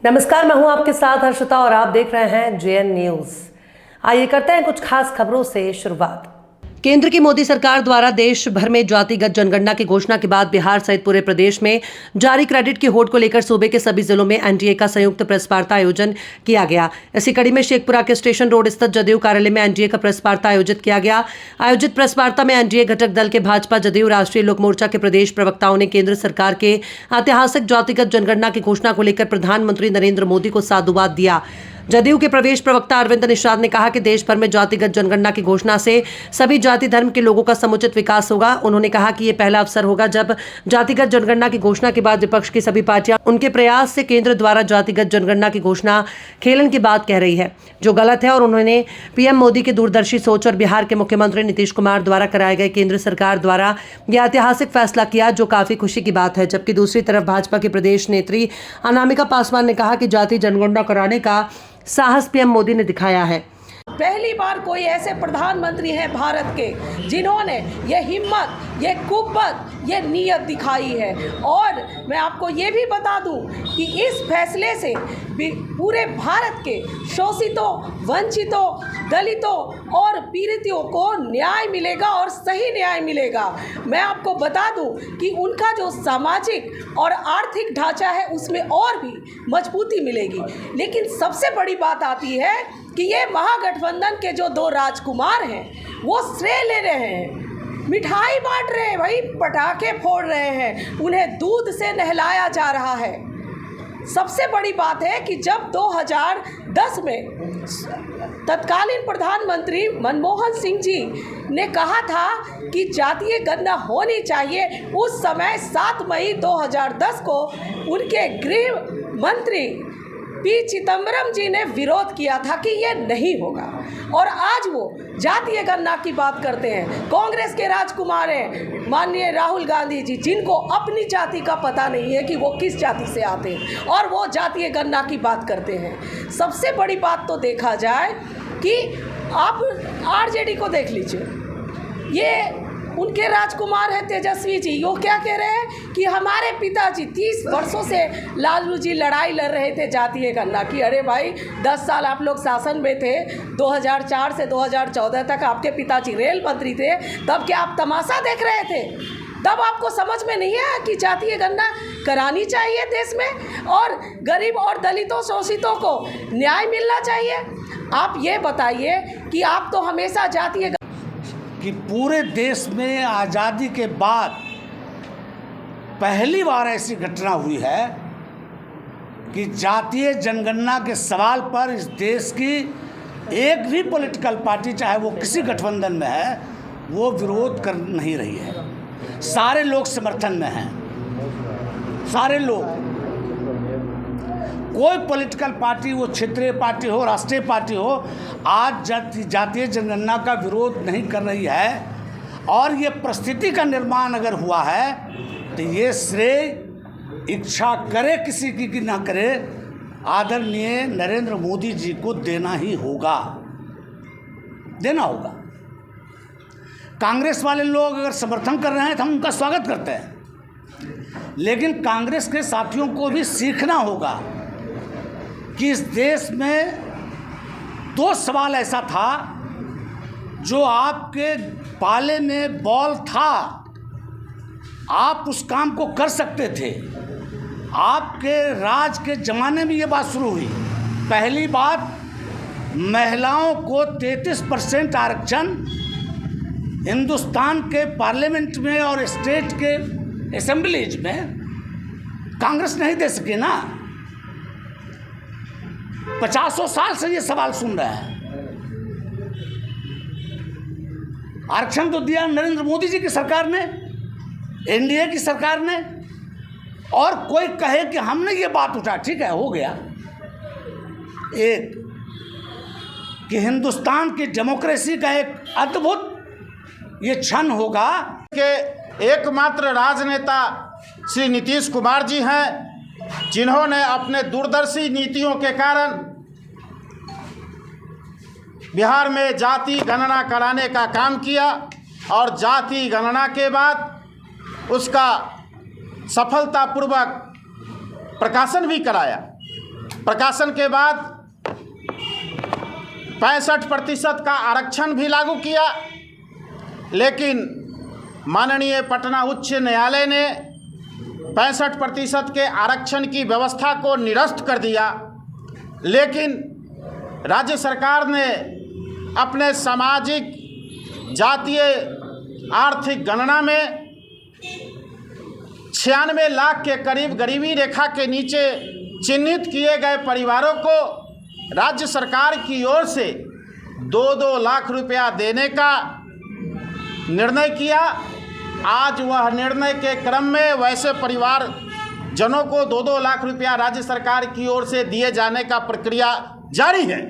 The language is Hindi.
नमस्कार, मैं हूं आपके साथ हर्षिता और आप देख रहे हैं जेएन न्यूज। आइए करते हैं कुछ खास खबरों से शुरुआत। केंद्र की मोदी सरकार द्वारा देश भर में जातिगत जनगणना की घोषणा के बाद बिहार सहित पूरे प्रदेश में जारी क्रेडिट की होड़ को लेकर सूबे के सभी जिलों में एनडीए का संयुक्त प्रेस वार्ता आयोजन किया गया। इसी कड़ी में शेखपुरा के स्टेशन रोड स्थित जदयू कार्यालय में एनडीए का प्रेस वार्ता आयोजित किया गया। आयोजित प्रेस वार्ता में एनडीए घटक दल के भाजपा, जदयू, राष्ट्रीय लोक मोर्चा के प्रदेश प्रवक्ताओं ने केंद्र सरकार के ऐतिहासिक जातिगत जनगणना की घोषणा को लेकर प्रधानमंत्री नरेंद्र मोदी को साधुवाद दिया। जदयू के प्रदेश प्रवक्ता अरविंद निषाद ने कहा कि देश भर में जातिगत जनगणना की घोषणा से सभी जाति धर्म के लोगों का समुचित विकास होगा। उन्होंने कहा कि ये पहला अवसर होगा जब जातिगत जनगणना की घोषणा के बाद विपक्ष की सभी पार्टियां उनके प्रयास से केंद्र द्वारा जातिगत जनगणना की घोषणा खेलन की बात कह रही है, जो गलत है। और उन्होंने पीएम मोदी की दूरदर्शी सोच और बिहार के मुख्यमंत्री नीतीश कुमार द्वारा कराए गए केंद्र सरकार द्वारा यह ऐतिहासिक फैसला किया, जो काफी खुशी की बात है। जबकि दूसरी तरफ भाजपा की प्रदेश नेत्री अनामिका पासवान ने कहा कि जाति जनगणना कराने का साहस पीएम मोदी ने दिखाया है। पहली बार कोई ऐसे प्रधानमंत्री हैं भारत के जिन्होंने ये हिम्मत, ये कुव्वत, ये नीयत दिखाई है। और मैं आपको ये भी बता दूं कि इस फैसले से पूरे भारत के शोषितों, वंचितों, दलितों और पीड़ितों को न्याय मिलेगा और सही न्याय मिलेगा। मैं आपको बता दूं कि उनका जो सामाजिक और आर्थिक ढांचा है उसमें और भी मजबूती मिलेगी। लेकिन सबसे बड़ी बात आती है कि ये महागठबंधन के जो दो राजकुमार हैं वो श्रेय ले रहे हैं, मिठाई बांट रहे हैं, भाई पटाखे फोड़ रहे हैं, उन्हें दूध से नहलाया जा रहा है। सबसे बड़ी बात है कि जब 2010 में तत्कालीन प्रधानमंत्री मनमोहन सिंह जी ने कहा था कि जातीय गणना होनी चाहिए, उस समय 7 मई 2010 को उनके गृह मंत्री पी चिदम्बरम जी ने विरोध किया था कि ये नहीं होगा। और आज वो जातीय गणना की बात करते हैं। कांग्रेस के राजकुमार हैं माननीय राहुल गांधी जी, जिनको अपनी जाति का पता नहीं है कि वो किस जाति से आते हैं, और वो जातीय गणना की बात करते हैं। सबसे बड़ी बात तो देखा जाए कि आप आरजेडी को देख लीजिए, ये उनके राजकुमार हैं तेजस्वी जी, वो क्या कह रहे हैं कि हमारे पिताजी 30 वर्षों से लालू जी लड़ाई लड़ रहे थे जातीय गणना की। अरे भाई, 10 साल आप लोग शासन में थे, 2004 से 2014 तक आपके पिताजी रेल मंत्री थे, तब क्या आप तमाशा देख रहे थे? तब आपको समझ में नहीं आया कि जातीय गणना करानी चाहिए देश में और गरीब और दलितों, शोषितों को न्याय मिलना चाहिए? आप ये बताइए कि आप तो हमेशा जातीय कि पूरे देश में आज़ादी के बाद पहली बार ऐसी घटना हुई है कि जातीय जनगणना के सवाल पर इस देश की एक भी पॉलिटिकल पार्टी, चाहे वो किसी गठबंधन में है, वो विरोध कर नहीं रही है। सारे लोग समर्थन में हैं, सारे लोग। कोई पॉलिटिकल पार्टी, वो क्षेत्रीय पार्टी हो, राष्ट्रीय पार्टी हो, आज जातीय जनगणना का विरोध नहीं कर रही है। और ये परिस्थिति का निर्माण अगर हुआ है तो ये श्रेय, इच्छा करे किसी की कि ना करे, आदरणीय नरेंद्र मोदी जी को देना ही होगा, देना होगा। कांग्रेस वाले लोग अगर समर्थन कर रहे हैं तो हम उनका स्वागत करते हैं, लेकिन कांग्रेस के साथियों को भी सीखना होगा कि इस देश में 2 सवाल ऐसा था जो आपके पाले में बॉल था, आप उस काम को कर सकते थे। आपके राज के ज़माने में ये बात शुरू हुई। पहली बात, महिलाओं को 33% आरक्षण हिंदुस्तान के पार्लियामेंट में और स्टेट के असेंबलीज में कांग्रेस नहीं दे सकी ना। 50 साल से ये सवाल सुन रहे हैं। आरक्षण तो दिया नरेंद्र मोदी जी की सरकार ने, एनडीए की सरकार ने। और कोई कहे कि हमने ये बात उठा, ठीक है, हो गया। एक कि हिंदुस्तान की डेमोक्रेसी का एक अद्भुत ये क्षण होगा कि एकमात्र राजनेता श्री नीतीश कुमार जी हैं, जिन्होंने अपने दूरदर्शी नीतियों के कारण बिहार में जाति गणना कराने का काम किया और जाति गणना के बाद उसका सफलतापूर्वक प्रकाशन भी कराया। प्रकाशन के बाद 65% का आरक्षण भी लागू किया, लेकिन माननीय पटना उच्च न्यायालय ने 65% के आरक्षण की व्यवस्था को निरस्त कर दिया। लेकिन राज्य सरकार ने अपने सामाजिक जातीय आर्थिक गणना में 96 लाख के करीब गरीबी रेखा के नीचे चिन्हित किए गए परिवारों को राज्य सरकार की ओर से 2-2 लाख रुपया देने का निर्णय किया। आज वह निर्णय के क्रम में वैसे परिवार जनों को 2-2 लाख रुपया राज्य सरकार की ओर से दिए जाने का प्रक्रिया जारी है।